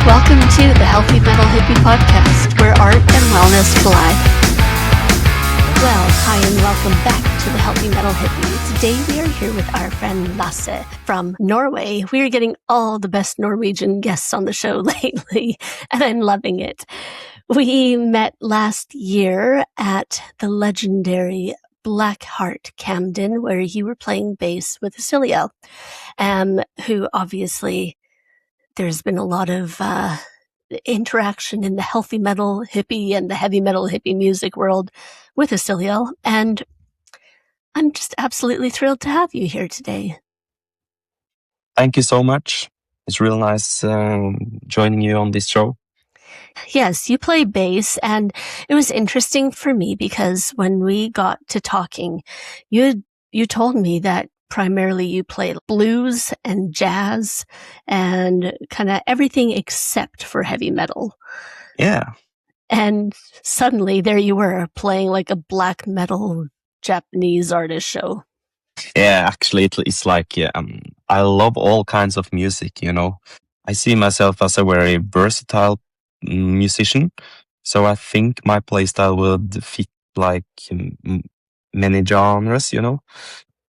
Welcome to the Healthy Metal Hippie Podcast, where art and wellness collide. Well, hi and welcome back to the Healthy Metal Hippie. Today we are here with our friend Lasse from Norway. We are getting all the best Norwegian guests on the show lately, and I'm loving it. We met last year at the legendary Black Heart Camden, where you were playing bass with Isiliel, who obviously there's been a lot of interaction in the healthy metal hippie and the heavy metal hippie music world with Isiliel, and I'm just absolutely thrilled to have you here today. Thank you so much. It's real nice joining you on this show. Yes, you play bass, and it was interesting for me because when we got to talking, you told me that primarily you play blues and jazz and kind of everything except for heavy metal. Yeah. And suddenly there you were playing like a black metal Japanese artist show. Yeah, actually it's like I love all kinds of music, you know. I see myself as a very versatile musician, so I think my playstyle would fit like many genres, you know.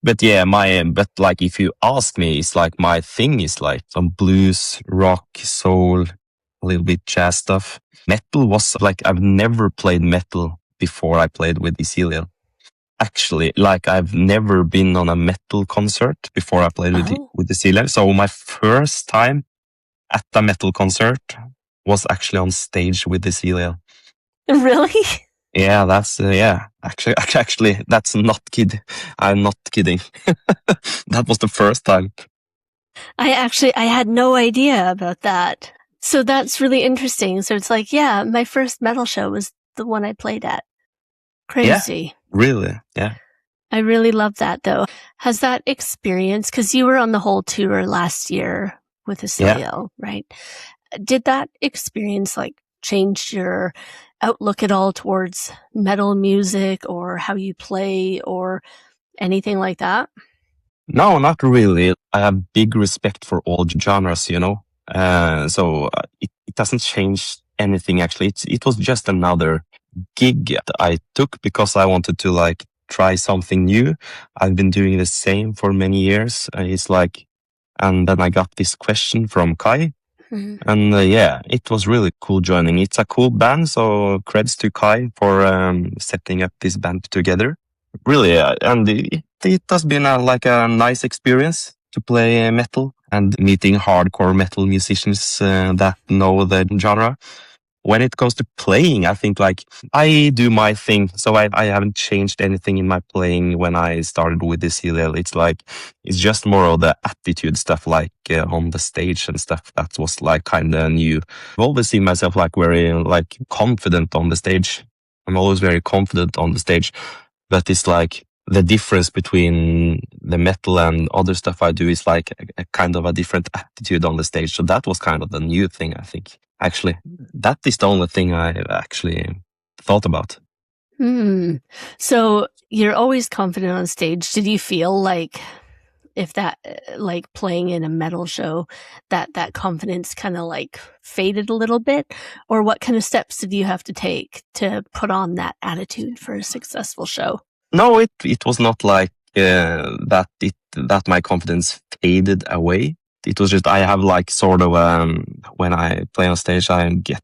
But yeah, but like if you ask me, it's like my thing is like some blues, rock, soul, a little bit jazz stuff. Metal was like, I've never played metal before I played with Isiliel. Actually, like I've never been on a metal concert before I played with Isiliel. So my first time at a metal concert was actually on stage with Isiliel. Really? Yeah, that's actually that's not kidding. I'm not kidding. That was the first time. I had no idea about that. So that's really interesting. So it's like, yeah, my first metal show was the one I played at. Crazy. Yeah, really? Yeah. I really love that though. Has that experience, because you were on the whole tour last year with Isiliel, right? Did that experience like change your outlook at all towards metal music or how you play or anything like that? No, not really. I have big respect for all genres, you know. So it doesn't change anything actually. It was just another gig that I took because I wanted to like try something new. I've been doing the same for many years. It's like, and then I got this question from Kai. And it was really cool joining. It's a cool band, so credits to Kai for setting up this band together. Really, and it has been like a nice experience to play metal and meeting hardcore metal musicians that know the genre. When it comes to playing, I think like I do my thing. So I haven't changed anything in my playing when I started with this Isiliel. It's just more of the attitude stuff, like on the stage and stuff. That was like kind of new. I've always seen myself like very like confident on the stage. I'm always very confident on the stage, but it's like the difference between the metal and other stuff I do is like a kind of a different attitude on the stage. So that was kind of the new thing, I think. Actually, that is the only thing I actually thought about. So you're always confident on stage. Did you feel like if that, like playing in a metal show, that confidence kind of like faded a little bit? Or what kind of steps did you have to take to put on that attitude for a successful show? No, it was not like that my confidence faded away. It was just I have like sort of when I play on stage, I get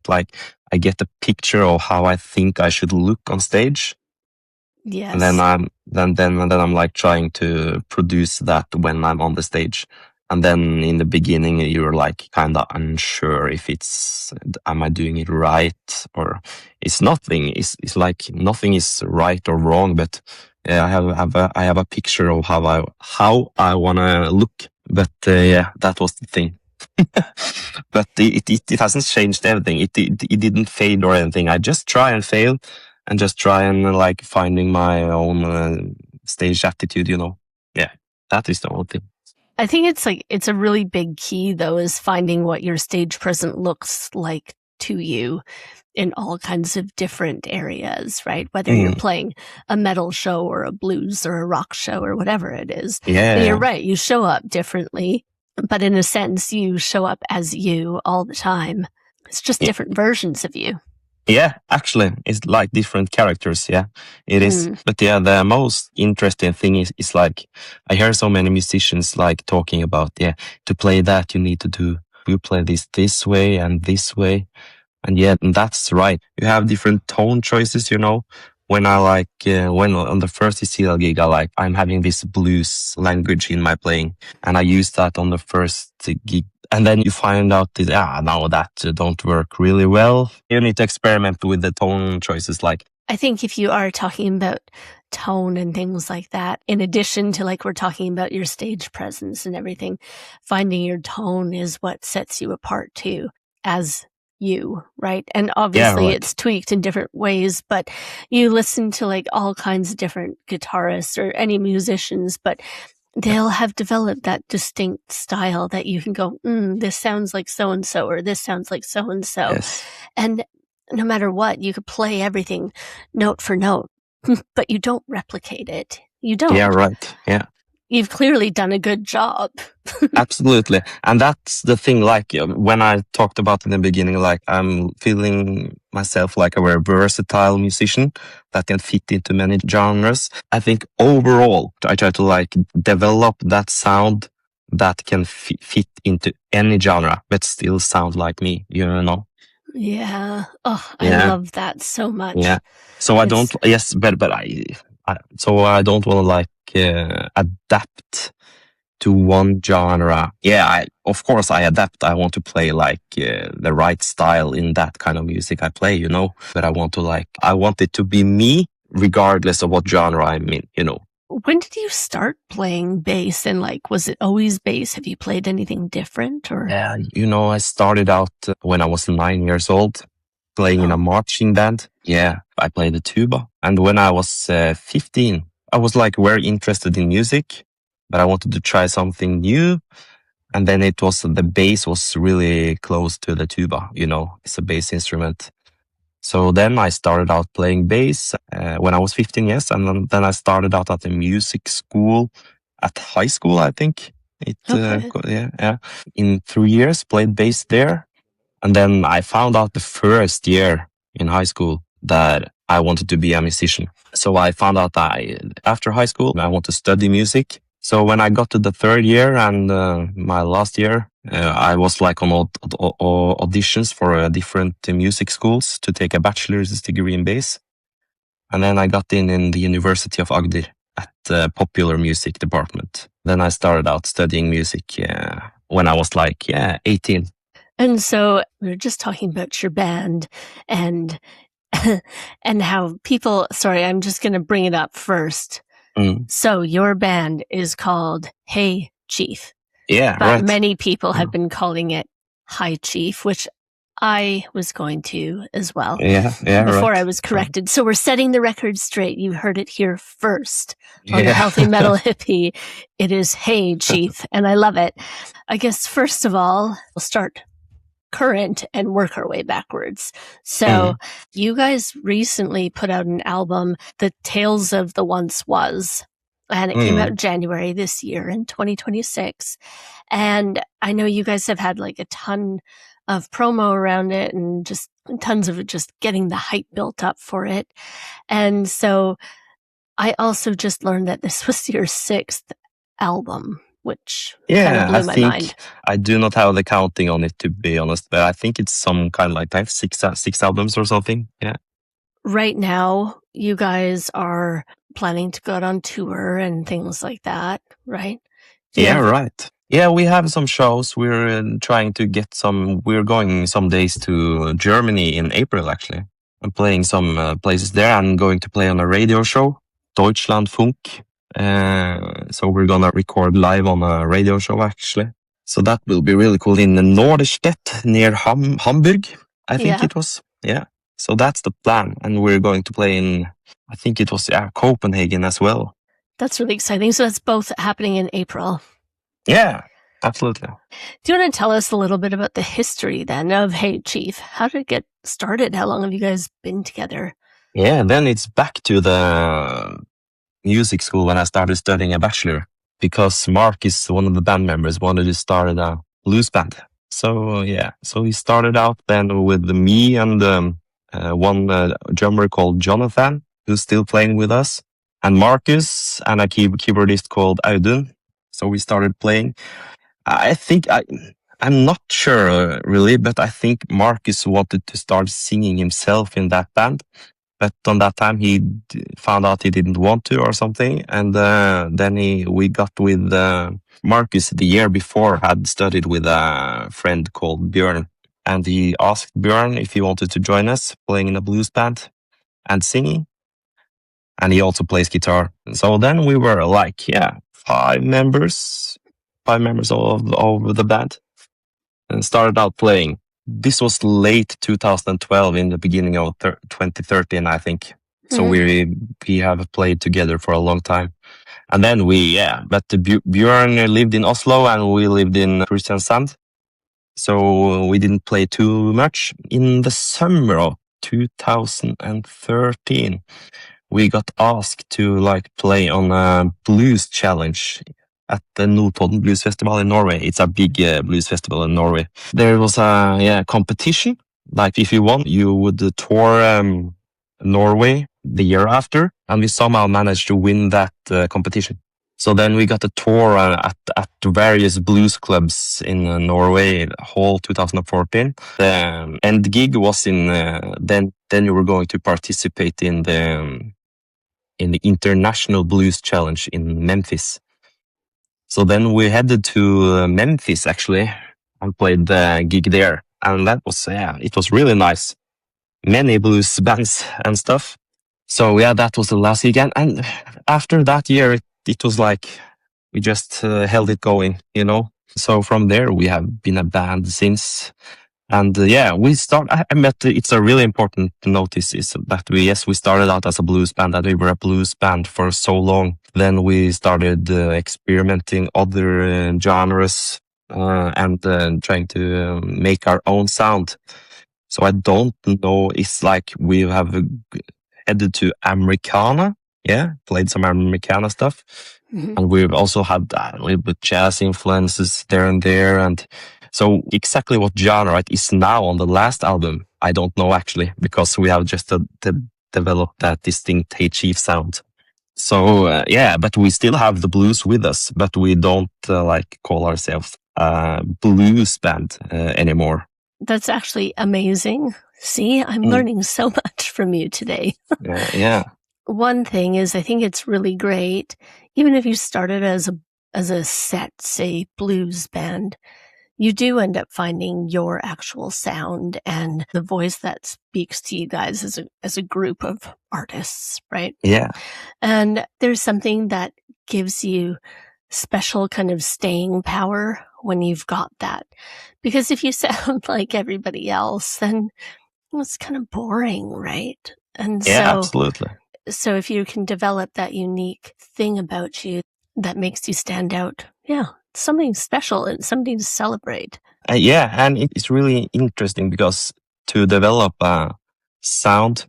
a picture of how I think I should look on stage. Yes. And then I'm like trying to produce that when I'm on the stage. And then in the beginning, you're like kind of unsure if am I doing it right or it's nothing. It's like nothing is right or wrong, but I have a picture of how I want to look. But that was the thing. But it hasn't changed everything. It didn't fade or anything. I just try and fail and just try and like finding my own stage attitude, you know. Yeah, that is the whole thing. I think it's a really big key though, is finding what your stage presence looks like to you in all kinds of different areas, right? Whether you're playing a metal show or a blues or a rock show or whatever it is. Yeah. But you're right. You show up differently, but in a sense, you show up as you all the time. It's just different versions of you. Yeah, actually, it's like different characters. Yeah, it is. But yeah, the most interesting thing is like, I hear so many musicians like talking about, yeah, to play that, you need to do, you play this way and this way. And yeah, that's right. You have different tone choices, you know. When I like, when on the first Isiliel gig, I'm having this blues language in my playing, and I use that on the first gig. And then you find out that, no, that don't work really well. You need to experiment with the tone choices. Like, I think if you are talking about tone and things like that, in addition to like we're talking about your stage presence and everything, finding your tone is what sets you apart too, as you, right? And obviously right. It's tweaked in different ways, but you listen to like all kinds of different guitarists or any musicians, but they'll have developed that distinct style that you can go, this sounds like so-and-so, or this sounds like so-and-so. Yes. And no matter what, you could play everything note for note, but you don't replicate it. You don't. Yeah, right. Yeah. You've clearly done a good job. Absolutely. And that's the thing, like when I talked about in the beginning, like I'm feeling myself like a very versatile musician that can fit into many genres. I think overall, I try to like develop that sound that can fit into any genre, but still sound like me, you know? Yeah. Oh, Yeah. I love that so much. Yeah. So I don't, yes, but so I don't want to like adapt to one genre. Yeah, of course I adapt. I want to play like the right style in that kind of music I play, you know, but I want it to be me regardless of what genre I'm in, you know. When did you start playing bass, and like, was it always bass? Have you played anything different or? Yeah, you know, I started out when I was 9 years old playing in a marching band. Yeah, I played the tuba. And when I was 15, I was like very interested in music, but I wanted to try something new. And then the bass was really close to the tuba, you know, it's a bass instrument. So then I started out playing bass when I was 15 years. And then I started out at a music school at high school, I think. Yeah. In 3 years, played bass there. And then I found out the first year in high school that I wanted to be a musician. So I found out after high school, I want to study music. So when I got to the third year and my last year, I was like on auditions for different music schools to take a bachelor's degree in bass. And then I got in the University of Agder at the popular music department. Then I started out studying music when I was like 18. And so we were just talking about your band and and how people, sorry, I'm just going to bring it up first. So your band is called Heigh Chief. Yeah, but right. Many people have been calling it Heigh Chief, which I was going to as well. Yeah, before right. I was corrected. So we're setting the record straight. You heard it here first on the Healthy Metal Hippie. It is Heigh Chief, and I love it. I guess first of all, we'll start current and work our way backwards. So you guys recently put out an album, The Tales of the Once Was, and it came out in January this year in 2026. And I know you guys have had like a ton of promo around it and just tons of just getting the hype built up for it. And so I also just learned that this was your 6th album, which kind of blew my mind. I do not have the counting on it, to be honest, but I think it's some kind of like I have six albums or something. Yeah. Right now, you guys are planning to go out on tour and things like that, right? Right. Yeah, we have some shows. We're trying to get we're going some days to Germany in April, actually. I'm playing some places there. I'm going to play on a radio show, Deutschlandfunk. So we're gonna record live on a radio show, actually. So that will be really cool in Norderstedt near Hamburg, I think it was. Yeah. So that's the plan. And we're going to play in, I think it was Copenhagen as well. That's really exciting. So that's both happening in April. Yeah, absolutely. Do you want to tell us a little bit about the history then of Heigh Chief? How did it get started? How long have you guys been together? Yeah, then it's back to the music school when I started studying a bachelor, because Mark is one of the band members, wanted to start a blues band. So yeah, so we started out then with me and one drummer called Jonathan, who's still playing with us, and Marcus, and a keyboardist called Audun. So we started playing. I think I'm not sure really, but I think Marcus wanted to start singing himself in that band. But on that time, he found out he didn't want to or something, and then we got with Marcus the year before had studied with a friend called Björn, and he asked Björn if he wanted to join us playing in a blues band and singing, and he also plays guitar. So then we were like, yeah, five members of the band, and started out playing. This was late 2012, in the beginning of 2013, I think. So we have played together for a long time. And then but Björn lived in Oslo and we lived in Kristiansand. So we didn't play too much. In the summer of 2013, we got asked to like play on a blues challenge at the Notodden Blues Festival in Norway. It's a big blues festival in Norway. There was a competition. Like if you won, you would tour Norway the year after, and we somehow managed to win that competition. So then we got a tour at various blues clubs in Norway, whole 2014. The end gig was in then you were going to participate in the International Blues Challenge in Memphis. So then we headed to Memphis actually and played the gig there. And that was, it was really nice. Many blues bands and stuff. So yeah, that was the last gig. And after that year, it was like we just held it going, you know. So from there, we have been a band since. And I met, it's a really important to notice is that we started out as a blues band, that we were a blues band for so long. Then we started experimenting other genres and trying to make our own sound. So I don't know, it's like we have headed to Americana, played some Americana stuff. And we've also had a little bit jazz influences there and there. And so exactly what genre it is now on the last album, I don't know actually, because we have just developed that distinct Heigh Chief sound. So but we still have the blues with us, but we don't call ourselves a blues band anymore. That's actually amazing. See, I'm learning so much from you today. Yeah. One thing is, I think it's really great, even if you started as a set, say, blues band, you do end up finding your actual sound and the voice that speaks to you guys as a group of artists, right? Yeah. And there's something that gives you special kind of staying power when you've got that. Because if you sound like everybody else, then it's kind of boring, right? And absolutely. So if you can develop that unique thing about you that makes you stand out, something special and something to celebrate. And it's really interesting because to develop a sound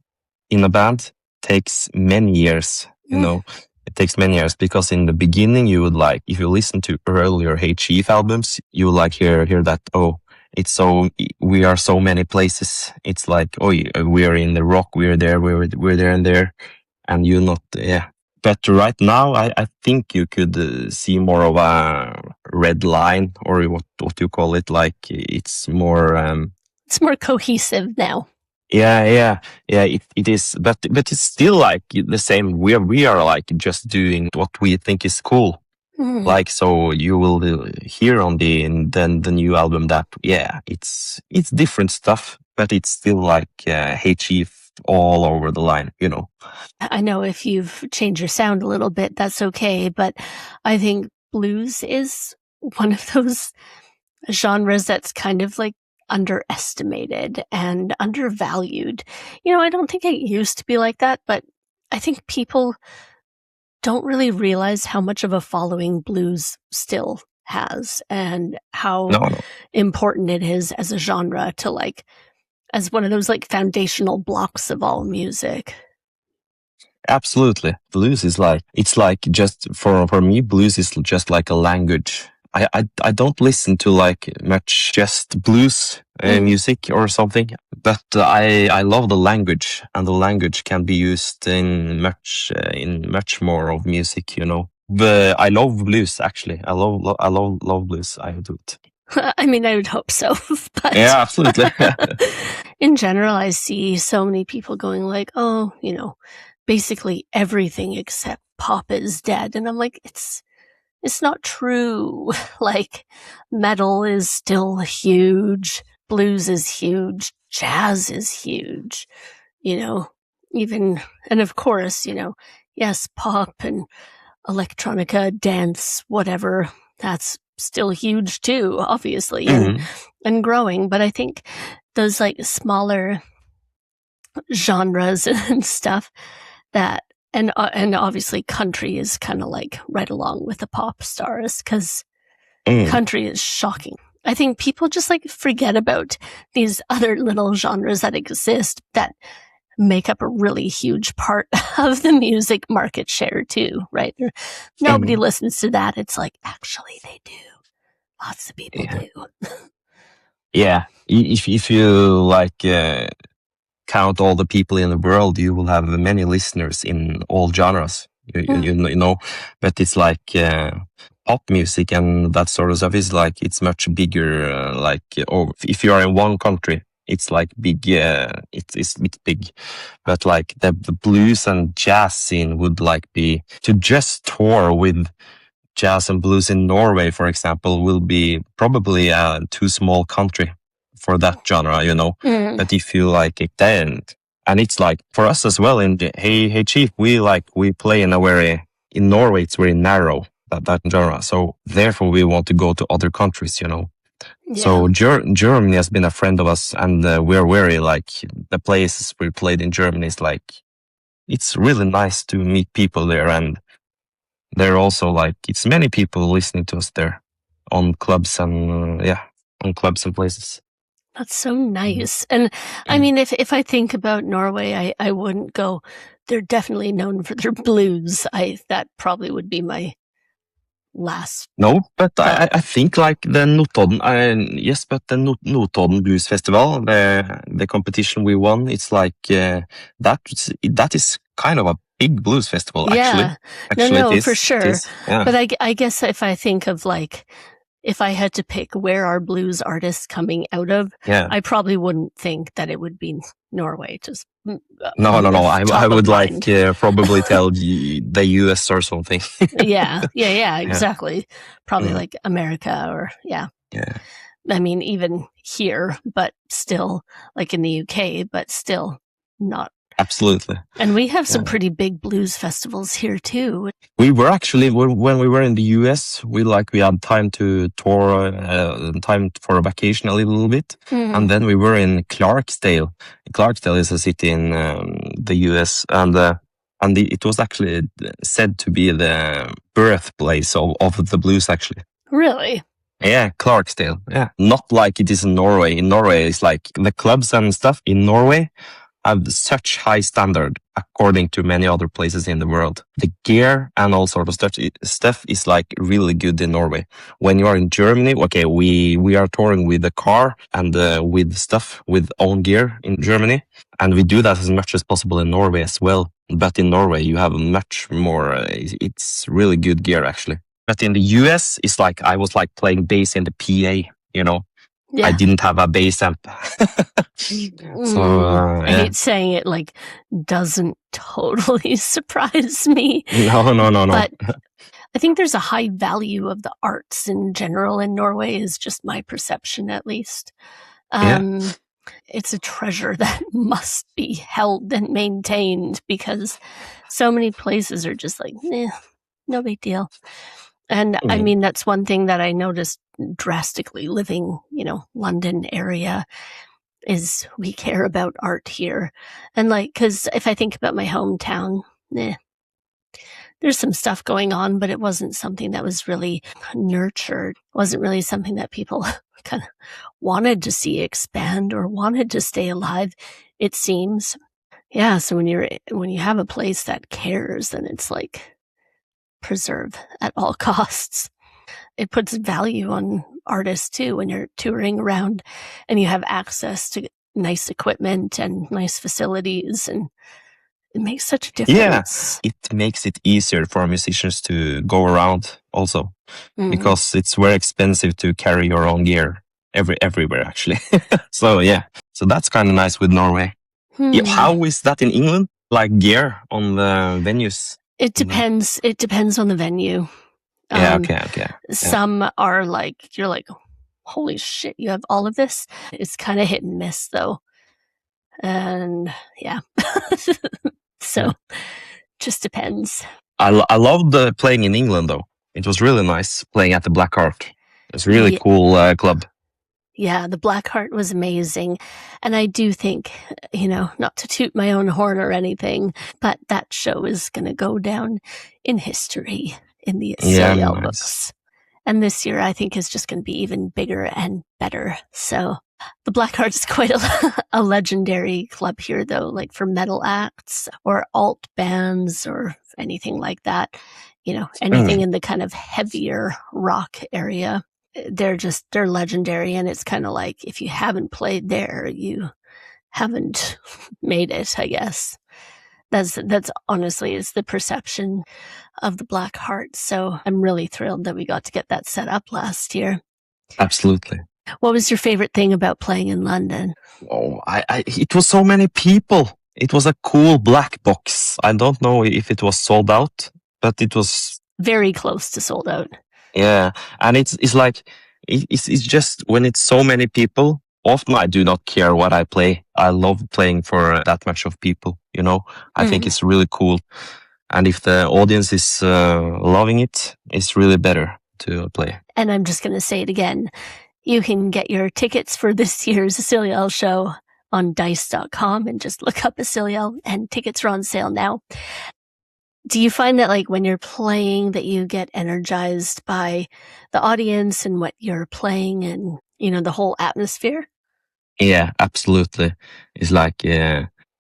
in a band takes many years, you know. It takes many years because in the beginning you would if you listen to earlier Heigh Chief albums, you would hear that, we are so many places. It's like, we're in the rock, we're there and there. And you're not, But right now, I think you could see more of a red line, or what you call it. Like it's more. It's more cohesive now. Yeah. It is, but it's still like the same. We are just doing what we think is cool. So you will hear on the new album that it's different stuff, but it's still Heigh Chief all over the line, you know. I know if you've changed your sound a little bit, that's okay, but I think blues is one of those genres that's kind of underestimated and undervalued. You know, I don't think it used to be like that, but I think people don't really realize how much of a following blues still has and how important it is as a genre to as one of those foundational blocks of all music. Absolutely. Blues is just for me, blues is just like a language. I don't listen to like much just blues music or something, but I love the language, and the language can be used in much more of music, you know. But I love blues actually. I love blues. I do it. I mean, I would hope so, but Yeah, absolutely. in general, I see so many people going like, oh, you know, basically everything except pop is dead. And I'm like, it's not true. Like, metal is still huge, blues is huge, jazz is huge, you know, even, and of course, you know, yes, pop and electronica, dance, whatever, that's still huge too, obviously, and growing. But I think those like smaller genres and stuff that, and obviously country is kind of like right along with the pop stars, because country is shocking. I think people just like forget about these other little genres that exist that make up a really huge part of the music market share too, right? Nobody listens to that. It's like, actually they do. Lots of people do. Yeah, if you like count all the people in the world, you will have many listeners in all genres. You know, but it's like pop music and that sort of stuff is like it's much bigger. Or if you are in one country, it's like big. It's a bit big, but like the blues and jazz scene would like be to just tour with jazz and blues in Norway, for example, will be probably a too small country for that genre, you know. But if you like it, then, and it's like for us as well in the Hey Chief, we play in Norway it's very narrow that genre, so therefore we want to go to other countries, you know. Yeah. So Germany has been a friend of us, and we're very like the places we played in Germany is like it's really nice to meet people there, and they're also like it's many people listening to us there on clubs and on clubs and places. That's so nice. And I mean, if I think about Norway, I wouldn't go, they're definitely known for their blues. That probably would be my last. No, but I think like the Notodden, yes, but the Notodden Blues Festival, the competition we won, it's like that is kind of a big blues festival, Yeah. actually. No, it is, for sure. Yeah. But I guess if I think of like, if I had to pick where are blues artists coming out of, I probably wouldn't think that it would be Norway. Just no. I would like probably tell the US or something. Yeah, exactly. Probably like America or yeah. I mean, even here, but still like in the UK, but still not. Absolutely. And we have some pretty big blues festivals here too. We were actually, when we were in the US, we had time to tour, time for a vacation a little bit. And then we were in Clarksdale. Clarksdale is a city in the US, and it was actually said to be the birthplace of the blues, actually. Really? Yeah, Clarksdale. Yeah. Not like it is in Norway. In Norway, it's like the clubs and stuff in Norway have such high standard according to many other places in the world. The gear and all sort of stuff is like really good in Norway. When you are in Germany, okay, we are touring with a car and with stuff with own gear in Germany, and we do that as much as possible in Norway as well. But in Norway, you have much more. It's really good gear actually. But in the US, it's like I was like playing bass in the PA, you know. Yeah. I didn't have a bass amp. I hate saying it, like, doesn't totally surprise me. No. But I think there's a high value of the arts in general in Norway, is just my perception at least. It's a treasure that must be held and maintained, because so many places are just like, no big deal. And I mean, that's one thing that I noticed drastically living, London area, is we care about art here. And like, cause if I think about my hometown, there's some stuff going on, but it wasn't something that was really nurtured. It wasn't really something that people kind of wanted to see expand or wanted to stay alive, it seems. Yeah. So when you have a place that cares, then it's like, preserve at all costs. It puts value on artists too when you're touring around and you have access to nice equipment and nice facilities, and it makes such a difference. It makes it easier for musicians to go around also, because it's very expensive to carry your own gear everywhere actually. So that's kind of nice with Norway. How is that in England? Like gear on the venues? It depends. It depends on the venue. Okay. Some are like, you're like, holy shit, you have all of this. It's kind of hit and miss though. And so just depends. I loved playing in England though. It was really nice playing at the Black Heart. It's a really cool club. Yeah, the Black Heart was amazing. And I do think, not to toot my own horn or anything, but that show is going to go down in history in the Isiliel books. And this year, I think, is just going to be even bigger and better. So the Black Heart is quite a legendary club here, though, like for metal acts or alt bands or anything like that. Anything in the kind of heavier rock area. They're legendary, and it's kind of like if you haven't played there, you haven't made it, I guess. That's honestly is the perception of the Black Heart. So I'm really thrilled that we got to get that set up last year. Absolutely. What was your favorite thing about playing in London? Oh, it was so many people. It was a cool black box. I don't know if it was sold out, but it was very close to sold out. Yeah, and it's like it's just when it's so many people. Often I do not care what I play. I love playing for that much of people. I think it's really cool, and if the audience is loving it, it's really better to play. And I'm just going to say it again. You can get your tickets for this year's Isiliel show on dice.com and just look up Isiliel, and tickets are on sale now. Do you find that like when you're playing that you get energized by the audience and what you're playing and, the whole atmosphere? Yeah, absolutely. It's like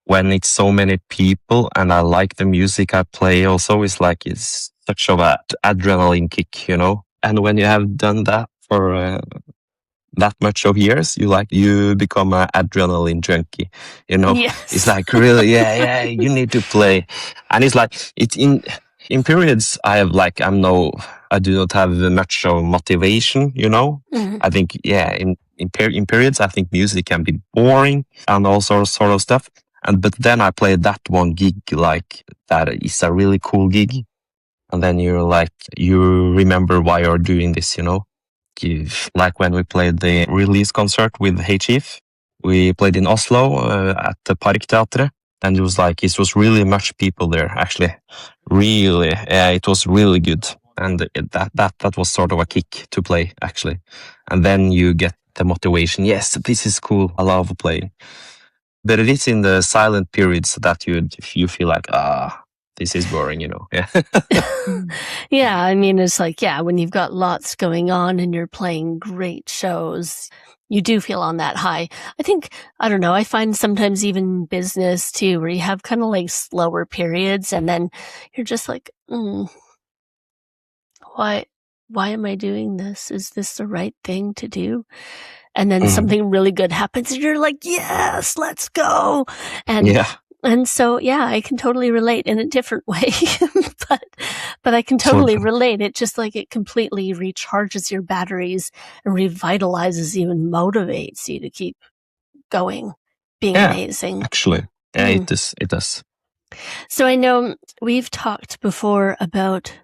when it's so many people and I like the music I play also, it's like it's such of an adrenaline kick, And when you have done that for that much of years, you become an adrenaline junkie, Yes. It's like really, you need to play. And it's like, it's in periods I do not have much of motivation, I think, in periods, I think music can be boring and all sort of stuff. But then I play that one gig, like that is a really cool gig. And then you remember why you're doing this, Like when we played the release concert with Heigh Chief, we played in Oslo at the Parkteatret, and it was really much people there. Actually, really, it was really good, and that was sort of a kick to play actually. And then you get the motivation. Yes, this is cool. I love playing. But it is in the silent periods that you feel like this is boring, Yeah. Yeah, I mean, it's like, when you've got lots going on and you're playing great shows, you do feel on that high. I think, I don't know, I find sometimes even business too, where you have kind of like slower periods and then you're just like, why am I doing this? Is this the right thing to do? And then something really good happens and you're like, yes, let's go. And so, I can totally relate in a different way, but I can totally relate. It just like it completely recharges your batteries and revitalizes you and motivates you to keep going, being amazing. Actually, it does. So I know we've talked before about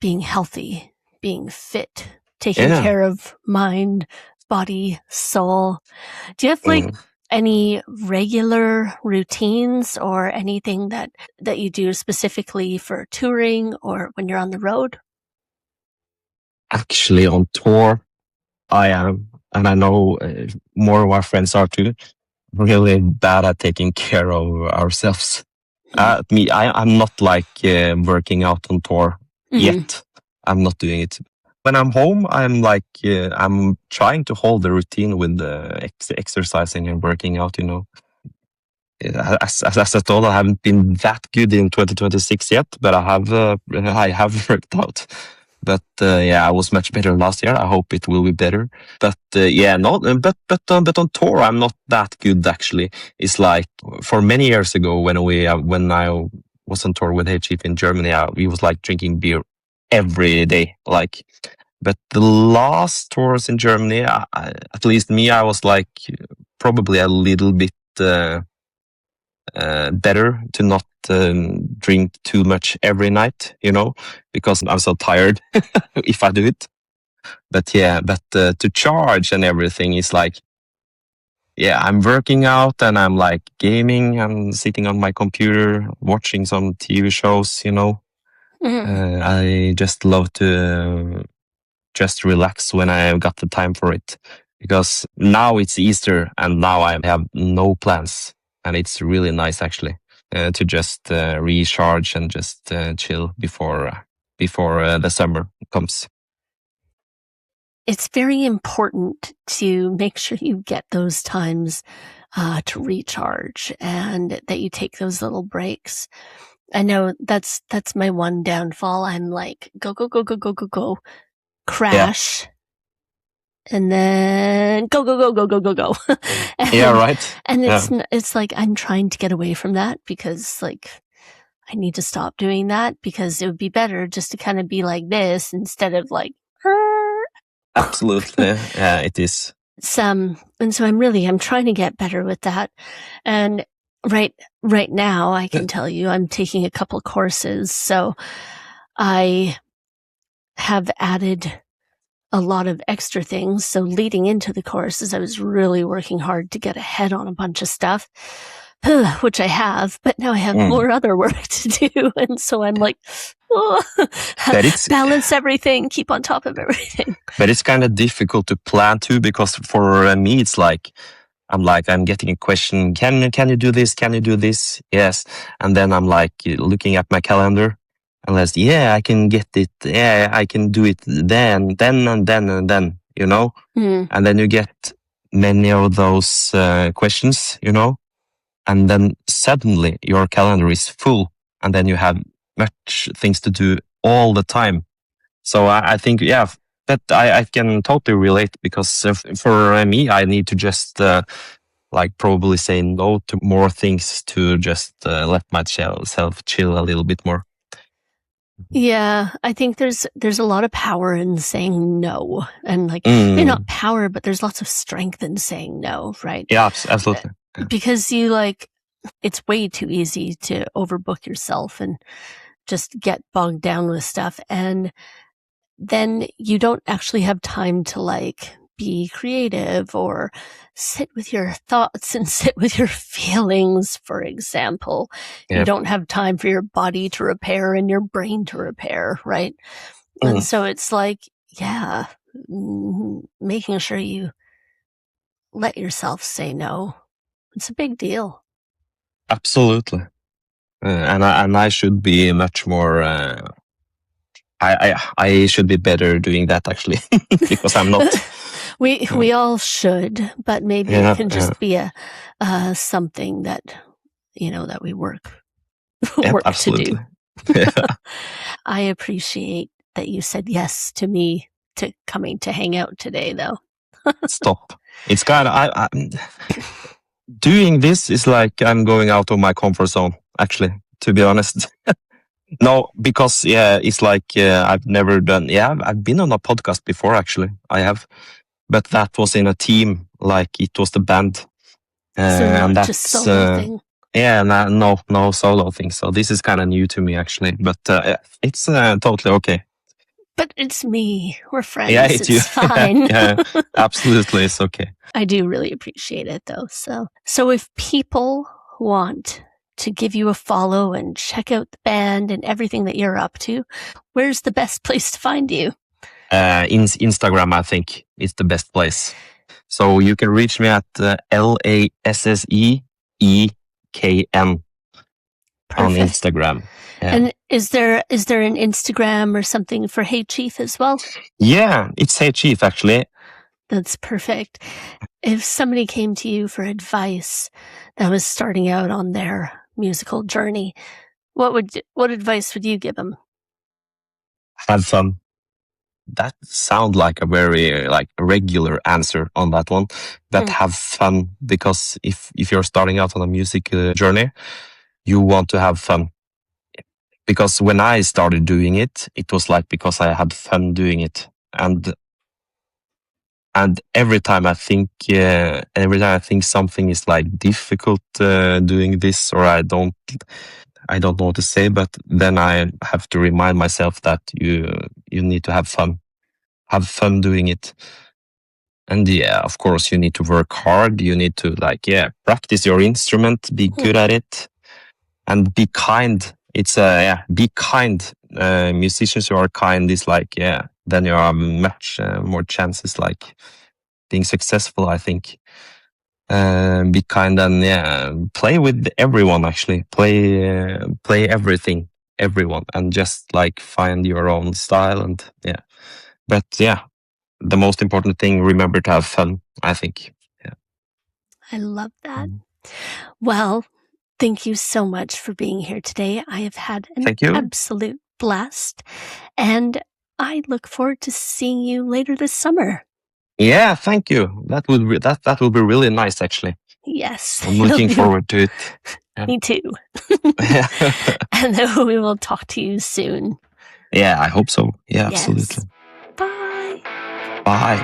being healthy, being fit, taking care of mind, body, soul. Do you have any regular routines or anything that you do specifically for touring or when you're on the road? Actually, on tour, I am, and I know more of our friends are too, really bad at taking care of ourselves. I'm not working out on tour yet. I'm not doing it. When I'm home, I'm trying to hold the routine with the exercising and working out, As I told, I haven't been that good in 2026 yet, but I have worked out. But yeah, I was much better last year. I hope it will be better. But yeah, not. But on tour, I'm not that good actually. It's like for many years ago when I was on tour with Heigh Chief in Germany, we was like drinking beer every day, like. But the last tours in Germany, at least me, I was like probably a little bit better to not drink too much every night, because I'm so tired if I do it. But yeah, to charge and everything is like, yeah, I'm working out and I'm like gaming. I'm sitting on my computer watching some TV shows, I just love to just relax when I got the time for it. Because now it's Easter and now I have no plans. And it's really nice actually to just recharge and just chill before the summer comes. It's very important to make sure you get those times to recharge and that you take those little breaks. I know that's my one downfall. I'm like, go, crash, and then go. And, yeah, right. And it's like I'm trying to get away from that because like I need to stop doing that because it would be better just to kind of be like this instead of like. Absolutely, yeah, it is. And so I'm trying to get better with that. And right now, I can tell you I'm taking a couple courses. So I have added a lot of extra things. So leading into the courses, I was really working hard to get ahead on a bunch of stuff, which I have, but now I have more other work to do. And so I'm like, balance everything, keep on top of everything. But it's kind of difficult to plan too, because for me, it's like, I'm getting a question. Can you do this? Can you do this? Yes. And then I'm like looking at my calendar and yeah, I can get it. Yeah, I can do it then, and then, and then you get many of those questions, and then suddenly your calendar is full and then you have much things to do all the time. So I think, yeah, but I can totally relate because for me, I need to just probably say no to more things to just let myself chill a little bit more. Yeah, I think there's a lot of power in saying no, and maybe not power, but there's lots of strength in saying no, right? Yeah, absolutely. Because it's way too easy to overbook yourself and just get bogged down with stuff, and then you don't actually have time to be creative or sit with your thoughts and sit with your feelings, for example. Yep. You don't have time for your body to repair and your brain to repair, right? And so it's making sure you let yourself say no. It's a big deal. Absolutely. And I should be much more... I should be better doing that actually, because I'm not. We all should, but maybe it can just be a something that that we work to do. I appreciate that you said yes to me to coming to hang out today, though. Stop! It's kind of doing this is like I'm going out of my comfort zone. Actually, to be honest. No, because it's like I've never done. Yeah, I've been on a podcast before. Actually, I have, but that was in a team. Like it was the band, so and that's just solo thing. Yeah, no solo thing. So this is kind of new to me actually, but it's totally okay. But it's me. We're friends. Yeah, it's you. Fine. Yeah, absolutely, it's okay. I do really appreciate it, though. So if people want to give you a follow and check out the band and everything that you're up to, where's the best place to find you? Instagram, I think, is the best place. So you can reach me at LASSEEKN on Instagram. Yeah. And is there an Instagram or something for Heigh Chief as well? Yeah, it's Heigh Chief actually. That's perfect. If somebody came to you for advice that was starting out on their musical journey, what advice would you give them? Have fun. that sound like a very like regular answer on that one. But have fun, because if you're starting out on a music journey, you want to have fun. Because when I started doing it, it was like because I had fun doing it, and every time I think something is like difficult doing this, or I don't know what to say, but then I have to remind myself that you need to have fun doing it. And yeah, of course, you need to work hard. You need to practice your instrument, be good at it, and be kind. It's be kind. Musicians who are kind is then you have much more chances being successful, I think. Be kind and play with everyone. Actually, play everyone, and just find your own style and But the most important thing, remember to have fun, I think. Yeah. I love that. Well, thank you so much for being here today. I have had an absolute blast, and I look forward to seeing you later this summer. Yeah, thank you. That will be really nice, actually. Yes. I'm looking forward to it. Yeah. Me too. And then we will talk to you soon. Yeah, I hope so. Yeah, yes. Absolutely. Bye. Bye.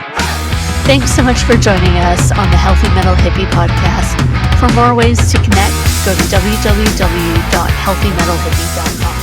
Thanks so much for joining us on the Healthy Metal Hippie podcast. For more ways to connect, go to www.healthymetalhippie.com.